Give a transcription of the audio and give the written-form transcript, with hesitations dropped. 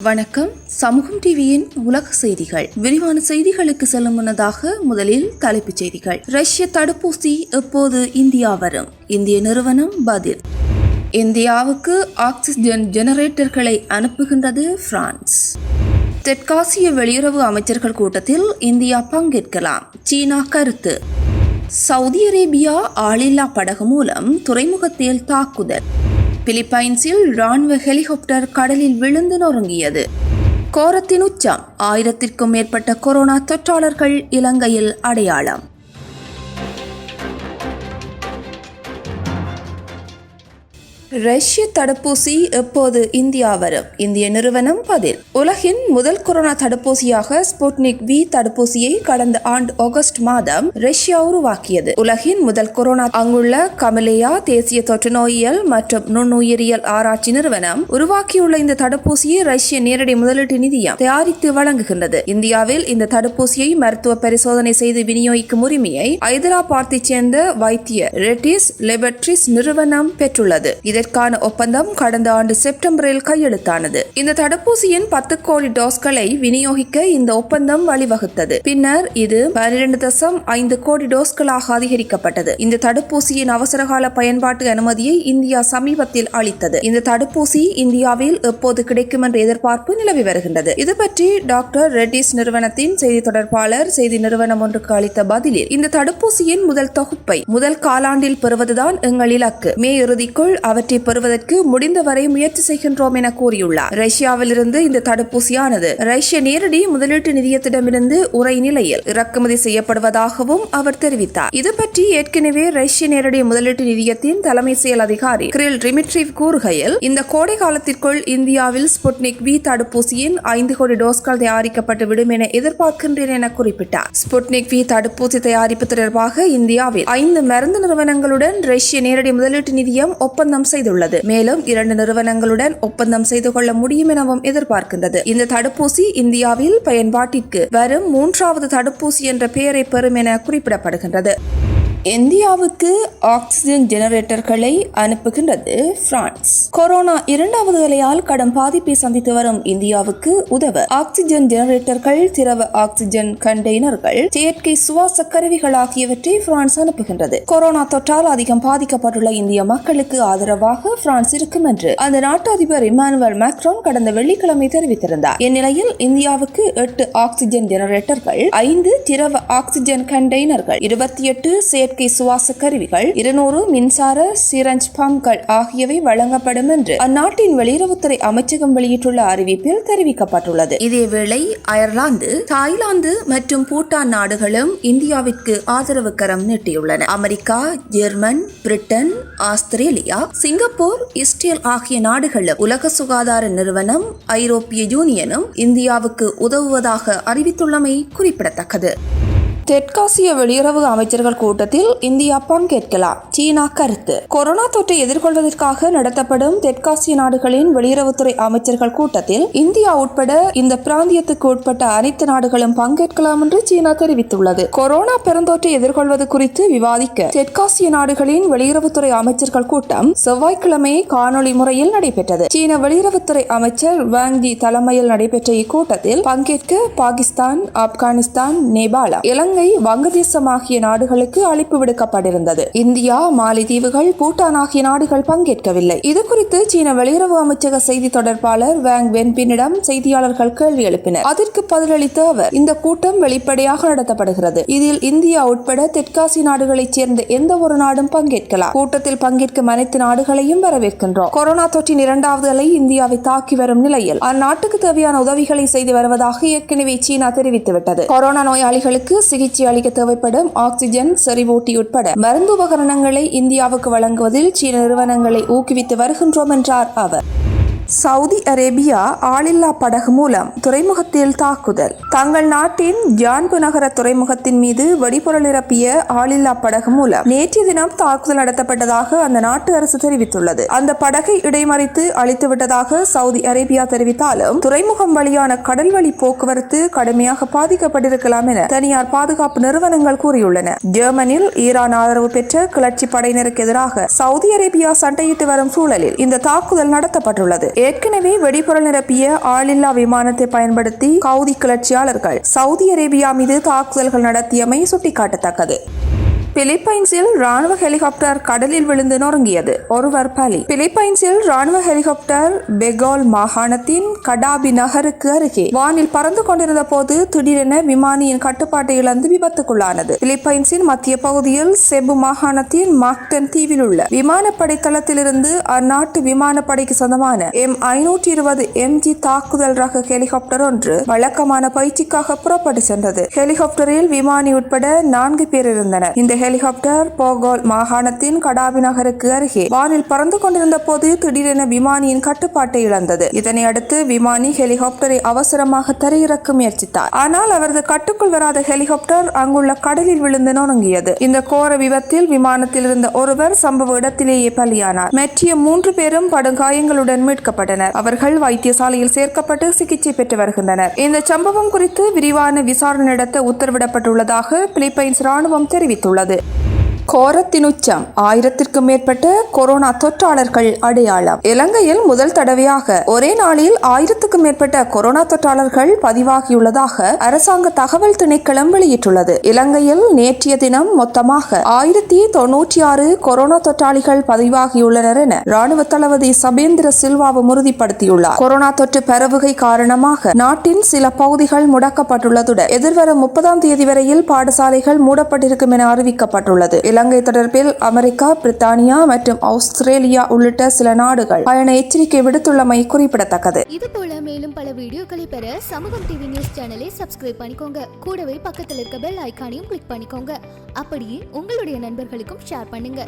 வணக்கம். சமூகம் டிவியின் உலக செய்திகள். விரிவான செய்திகளுக்கு செல்லும் முன்னதாக முதலில் தலைப்புச் செய்திகள். ரஷ்ய தடுப்பூசி எப்போது இந்தியா வரும்? இந்திய நிறுவனம் பதில். இந்தியாவுக்கு ஆக்சிஜன் ஜெனரேட்டர்களை அனுப்புகின்றது பிரான்ஸ். தெற்காசிய வெளியுறவு அமைச்சர்கள் கூட்டத்தில் இந்தியா பங்கேற்கலாம், சீனா கருத்து. சவுதி அரேபியா ஆளில்லா படகு மூலம் துறைமுகத்தில் தாக்குதல். பிலிப்பைன்ஸில் ராணுவ ஹெலிகாப்டர் கடலில் விழுந்து நொறுங்கியது. கோரத்தின் உச்சம், 1000க்கும் மேற்பட்ட கொரோனா தொற்றாளர்கள் இலங்கையில் அடையாளம். ரஷ்ய தடுப்பூசி எப்போது இந்தியா வரும்? இந்திய நிறுவனம் பதில். உலகின் முதல் கொரோனா தடுப்பூசியாக ஸ்புட்னிக் வி தடுப்பூசியை கடந்த ஆண்டு ஆகஸ்ட் மாதம் ரஷ்யா உருவாக்கியது. உலகின் முதல் கொரோனா அங்குள்ள கமலேயா தேசிய தொற்று நோயியல் மற்றும் நுண்ணுயிரியல் ஆராய்ச்சி நிறுவனம் உருவாக்கியுள்ள இந்த தடுப்பூசியை ரஷ்ய நேரடி முதலீட்டு நிதியம் தயாரித்து வழங்குகின்றது. இந்தியாவில் இந்த தடுப்பூசியை மருத்துவ பரிசோதனை செய்து விநியோகிக்கும் உரிமையை ஐதராபாத்தைச் சேர்ந்த வைத்திய ரெட்டிஸ் லெபர்டரிஸ் நிறுவனம் பெற்றுள்ளது. இதற்கான ஒப்பந்தம் கடந்த ஆண்டு செப்டம்பரில் கையெழுத்தானது. இந்த தடுப்பூசியின் 10 கோடி டோஸ்களை விநியோகிக்க இந்த ஒப்பந்தம் வழிவகுத்தது. பின்னர் இது 12.5 கோடி டோஸ்களாக அதிகரிக்கப்பட்டது. இந்த தடுப்பூசியின் அவசரகால பயன்பாட்டு அனுமதியை இந்தியா சமீபத்தில் அளித்தது. இந்த தடுப்பூசி இந்தியாவில் எப்போது கிடைக்கும் என்ற எதிர்பார்ப்பு நிலவி வருகின்றது. இது பற்றி டாக்டர் ரெட்டிஸ் நிறுவனத்தின் செய்தி தொடர்பாளர் செய்தி நிறுவனம் ஒன்றுக்கு அளித்த பதிலில், இந்த தடுப்பூசியின் முதல் தொகுப்பை முதல் காலாண்டில் பெறுவதுதான் எங்கள் இலக்கு. மே இறுதிக்குள் அவற்றை பெறுவதற்கு முடிந்தவரை முயற்சி செய்கின்றோம் என கூறியுள்ளார். ரஷ்யாவிலிருந்து இந்த தடுப்பூசியானது ரஷ்ய நேரடி முதலீட்டு நிதியத்திடமிருந்து உரை நிலையில் இறக்குமதி செய்யப்படுவதாகவும் அவர் தெரிவித்தார். இது பற்றி ஏற்கனவே ரஷ்ய நேரடி முதலீட்டு நிதியத்தின் தலைமை செயல் அதிகாரி கிரில் டிமிட்ரிவ் கூறுகையில், இந்த கோடை காலத்திற்குள் இந்தியாவில் ஸ்புட்னிக் வி தடுப்பூசியின் 5 கோடி டோஸ்கள் தயாரிக்கப்பட்டு விடும் என எதிர்பார்க்கின்றேன் என குறிப்பிட்டார். ஸ்புட்னிக் வி தடுப்பூசி தயாரிப்பு தொடர்பாக இந்தியாவில் 5 மருந்து நிறுவனங்களுடன் ரஷ்ய நேரடி முதலீட்டு நிதியம் ஒப்பந்தம் செய்துள்ளது. மேலும் 2 நிறுவனங்களுடன் ஒப்பந்தம் செய்து கொள்ள முடியும் எனவும் எதிர்பார்க்கின்றது. இந்த தடுப்பூசி இந்தியாவில் பயன்பாட்டிற்கு வரும் 3வது தடுப்பூசி என்ற பெயரை பெறும் என குறிப்பிடப்படுகின்றது. இந்தியாவுக்கு ஆக்சிஜன் ஜெனரேட்டர்களை அனுப்புகின்றது பிரான்ஸ். கொரோனா 2வது அலையால் கடும் பாதிப்பை சந்தித்து வரும் இந்தியாவுக்கு உதவ ஆக்சிஜன் ஜெனரேட்டர்கள், திரவ ஆக்சிஜன் கண்டெய்னர்கள், செயற்கை சுவாச கருவிகள் ஆகியவற்றை பிரான்ஸ் அனுப்புகின்றது. கொரோனா தொற்றால் அதிகம் பாதிக்கப்பட்டுள்ள இந்திய மக்களுக்கு ஆதரவாக பிரான்ஸ் இருக்கும் என்று அந்த நாட்டு அதிபர் இமானுவேல் மேக்ரோன் கடந்த வெள்ளிக்கிழமை தெரிவித்திருந்தார். இந்நிலையில் இந்தியாவுக்கு 8 ஆக்சிஜன் ஜெனரேட்டர்கள், 5 திரவ ஆக்சிஜன் கண்டெய்னர்கள், 28 செயற்கை சுவாச கருவிகள், 200 மின்சார சிரஞ்ச் பம்ப்கள் ஆகியவை வழங்கப்படும் என்று அந்நாட்டின் வெளியுறவுத்துறை அமைச்சகம் வெளியிட்டுள்ள அறிவிப்பில் தெரிவிக்கப்பட்டுள்ளது. இதேவேளை அயர்லாந்து, தாய்லாந்து மற்றும் பூட்டான் நாடுகளும் இந்தியாவிற்கு ஆதரவு கரம் நீட்டியுள்ளன. America, German, Britain, Australia, Singapore, Israel ஆகிய நாடுகளும் உலக சுகாதார நிறுவனம், ஐரோப்பிய யூனியனும் இந்தியாவுக்கு உதவுவதாக அறிவித்துள்ளமை குறிப்பிடத்தக்கது. தெற்காசிய வெளியுறவு அமைச்சர்கள் கூட்டத்தில் இந்தியா பங்கேற்கலாம், சீனா கருத்து. கொரோனா தொற்றை எதிர்கொள்வதற்காக நடத்தப்படும் தெற்காசிய நாடுகளின் வெளியுறவுத்துறை அமைச்சர்கள் கூட்டத்தில் இந்தியா உட்பட இந்த பிராந்தியத்துக்கு உட்பட்ட அனைத்து நாடுகளும் பங்கேற்கலாம் என்று சீனா தெரிவித்துள்ளது. கொரோனா பெருந்தொற்றை எதிர்கொள்வது குறித்து விவாதிக்க தெற்காசிய நாடுகளின் வெளியுறவுத்துறை அமைச்சர்கள் கூட்டம் செவ்வாய்க்கிழமை காணொலி முறையில் நடைபெற்றது. சீன வெளியுறவுத்துறை அமைச்சர் வாங் யி தலைமையில் நடைபெற்ற இக்கூட்டத்தில் பங்கேற்க பாகிஸ்தான், ஆப்கானிஸ்தான், நேபாளம், இலங்கை, வங்கதேசம் ஆகிய நாடுகளுக்கு அழைப்பு விடுக்கப்பட்டிருந்தது. இந்தியா, மாலைதீவுகள், பூட்டான் ஆகிய நாடுகள் பங்கேற்கவில்லை. இதுகுறித்து சீன வெளியுறவு அமைச்சக செய்தி தொடர்பாளர் வாங் வென்பினிடம் செய்தியாளர்கள் கேள்வி எழுப்பினர். அதற்கு பதிலளித்த அவர், இந்த கூட்டம் வெளிப்படையாக நடத்தப்படுகிறது. இதில் இந்தியா உட்பட தெற்காசிய நாடுகளைச் சேர்ந்த எந்த ஒரு நாடும் பங்கேற்கலாம். கூட்டத்தில் பங்கேற்கும் அனைத்து நாடுகளையும் வரவேற்கின்றோம். கொரோனா தொற்றின் 2வது அலை இந்தியாவை தாக்கி வரும் நிலையில் அந்நாட்டுக்கு தேவையான உதவிகளை செய்து வருவதாக ஏற்கனவே சீனா தெரிவித்துவிட்டது. கொரோனா நோயாளிகளுக்கு சிகிச்சை அளிக்க தேவைப்படும் ஆக்சிஜன், செறிவூட்டி உட்பட மருந்து உபகரணங்களை இந்தியாவுக்கு வழங்குவதில் சீன நிறுவனங்களை ஊக்குவித்து வருகின்றோம் என்றார் அவர். சவுதி அரேபியா ஆளில்லா படகு மூலம் துறைமுகத்தில் தாக்குதல். தங்கள் நாட்டின் ஜான்பு நகர துறைமுகத்தின் மீது வெடிபொருள் நிரப்பிய ஆளில்லா படகு மூலம் நேற்றைய தினம் தாக்குதல் நடத்தப்பட்டதாக அந்த நாட்டு அரசு தெரிவித்துள்ளது. அந்த படகை இடைமறித்து அழித்துவிட்டதாக சவுதி அரேபியா தெரிவித்தாலும் துறைமுகம் வழியான கடல்வழி போக்குவரத்து கடுமையாக பாதிக்கப்பட்டிருக்கலாம் என தனியார் பாதுகாப்பு நிறுவனங்கள் கூறியுள்ளன. ஜெர்மனியில் ஈரான் ஆதரவு பெற்ற கிளர்ச்சி படையினருக்கு எதிராக சவுதி அரேபியா சண்டையிட்டு வரும் சூழலில் இந்த தாக்குதல் நடத்தப்பட்டுள்ளது. ஏற்கனவே வெடிபொருள் நிரப்பிய ஆளில்லா விமானத்தை பயன்படுத்தி ஹவுதி கிளர்ச்சியாளர்கள் சவுதி அரேபியா மீது தாக்குதல்கள் நடத்தியமை சுட்டிக்காட்டத்தக்கது. பிலிப்பைன்ஸில் ராணுவ ஹெலிகாப்டர் கடலில் விழுந்து நொறுங்கியது. ஒருவர் பலி. பிலிப்பைன்ஸில் ராணுவ ஹெலிகாப்டர் பெகால் மாகாணத்தின் கடாபி நகருக்கு அருகே வானில் பறந்து கொண்டிருந்த போது திடீரென விமானியின் கட்டுப்பாட்டை இழந்து விபத்துக்குள்ளானது. பிலிப்பைன்ஸின் மத்திய பகுதியில் செபு மாகாணத்தின் மாக்டன் தீவில் உள்ள விமானப்படை தளத்திலிருந்து அந்நாட்டு விமானப்படைக்கு சொந்தமான M520 MG தாக்குதல் ரக ஹெலிகாப்டர் ஒன்று வழக்கமான பயிற்சிக்காக புறப்பட்டு சென்றது. ஹெலிகாப்டரில் விமானி உட்பட 4 பேர் இருந்தனர். இந்த ஹெலிகாப்டர் போகோல் மாகாணத்தின் கடாபி நகருக்கு அருகே வானில் பறந்து கொண்டிருந்த போது திடீரென விமானியின் கட்டுப்பாட்டை இழந்தது. இதனை அடுத்து விமானி ஹெலிகாப்டரை அவசரமாக தரையிறக்க முயற்சித்தார். ஆனால் அவரது கட்டுக்குள் வராத ஹெலிகாப்டர் அங்குள்ள கடலில் விழுந்து நொறுங்கியது. இந்த கோர விபத்தில் விமானத்தில் இருந்த ஒருவர் சம்பவ இடத்திலேயே பலியானார். மற்ற 3 பேரும் படுகாயங்களுடன் மீட்கப்பட்டனர். அவர்கள் வைத்தியசாலையில் சேர்க்கப்பட்டு சிகிச்சை பெற்று வருகின்றனர். இந்த சம்பவம் குறித்து விரிவான விசாரணை நடத்த உத்தரவிடப்பட்டுள்ளதாக பிலிப்பைன்ஸ் ராணுவம் தெரிவித்துள்ளது. கோரத்தின் உச்சம். 1000க்கும் மேற்பட்ட கொரோனா தொற்றாளர்கள் அடையாளம். இலங்கையில் முதல் தடவையாக ஒரே நாளில் 1000க்கும் மேற்பட்ட கொரோனா தொற்றாளர்கள் பதிவாகியுள்ளதாக அரசாங்க தகவல் திணைக்களம் வெளியிட்டுள்ளது. இலங்கையில் நேற்றைய தினம் மொத்தமாக 1096 கொரோனா தொற்றாளிகள் பதிவாகியுள்ளனர் என ராணுவ தளபதி சபேந்திர சில்வாவும் உறுதிப்படுத்தியுள்ளார். கொரோனா தொற்று பரவுகை காரணமாக நாட்டின் சில பகுதிகள் முடக்கப்பட்டுள்ளதுடன் எதிர்வரும் 30ஆம் தேதி வரையில் பாடசாலைகள் மூடப்பட்டிருக்கும் என அறிவிக்கப்பட்டுள்ளது. இலங்கை தொடர்பில் அமெரிக்கா, பிரித்தானியா மற்றும் ஆஸ்திரேலியா உள்ளிட்ட சில நாடுகள் பயண எச்சரிக்கை விடுத்துள்ளமை குறிப்பிடத்தக்கது. இதுபோல மேலும் பல வீடியோக்களை பெற சமூகம் டிவி நியூஸ் சேனலை சப்ஸ்கிரைப் பண்ணிக்கோங்க. கூடவே பக்கத்தில் இருக்க பெல் ஐகானையும் கிளிக் பண்ணிக்கோங்க. அப்படியே உங்களுடைய நண்பர்களுக்கும் ஷேர் பண்ணுங்க.